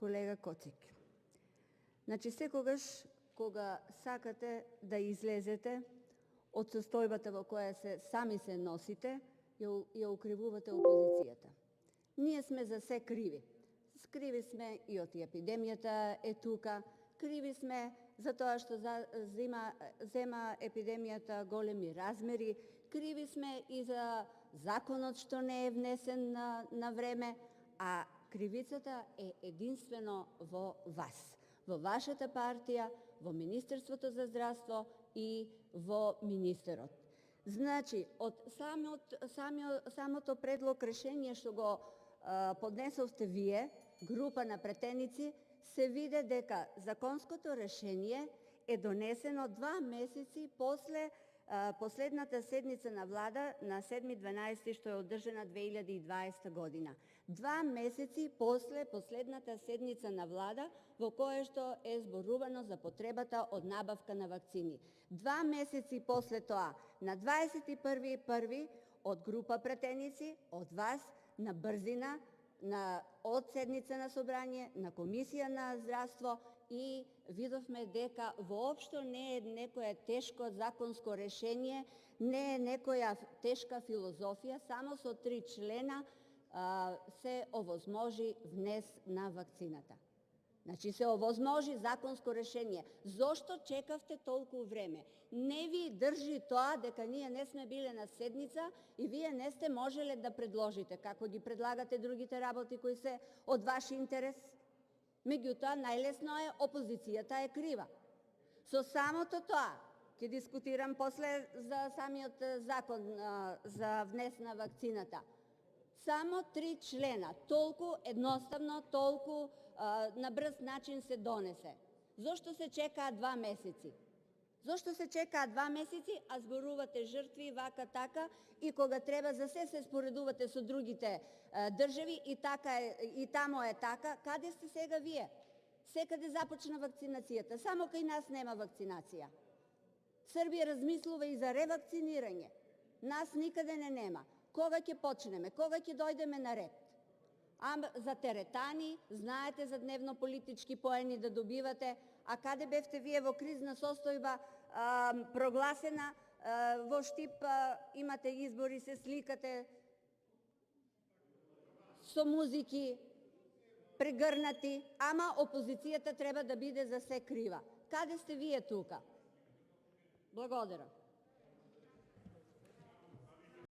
колега Коцик. Значи, секогаш кога сакате да излезете од состојбата во која сами се носите, ја укривувате опозицијата. Ние сме за се криви. Криви сме и од епидемијата е тука, криви сме за тоа што зема епидемијата големи размери, криви сме и за законот што не е внесен на време, а кривицата е единствено во вас, во вашата партија, во Министерството за здравство и во министерот. Значи, од самото предлог решение што го поднесовте вие, група на претеници, се виде дека законското решение е донесено 2 месеци после последната седница на влада на 7.12. што е одржана 2020 година. 2 месеци после последната седница на влада во која што е зборувано за потребата од набавка на вакцини. 2 месеци после тоа, на 21.1. од група претеници, од вас, на брзина, од седница на собрание, на комисија на здравство и видовме дека воопшто не е некоја тешко законско решение, не е некоја тешка филозофија, само со 3 члена се овозможи внес на вакцината. Значи се овозможи законско решение. Зошто чекавте толку време? Не ви држи тоа дека ние не сме биле на седница и вие не сте можеле да предложите, како ги предлагате другите работи кои се од ваш интерес. Меѓутоа, најлесно е, опозицијата е крива. Со самото тоа, ќе дискутирам после за самиот закон за внес на вакцината. Само 3 члена, толку едноставно, толку на брз начин се донесе. Зошто се чекаат 2 месеци? Зошто се чекаат 2 месеци, а зборувате жртви, вака, така, и кога треба за се споредувате со другите држави и тамо е така, каде сте сега вие? Секаде започна вакцинацијата, само кај нас нема вакцинација. Србија размислува и за ревакцинирање. Нас никаде не нема. Кога ќе почнеме? Кога ќе дојдеме на ред? А за теретани, знаете за дневно-политички поени да добивате, а каде бевте вие во кризна состојба прогласена, во Штип имате избори, се сликате со музики, прегрнати, ама опозицијата треба да биде за се крива. Каде сте вие тука? Благодарам.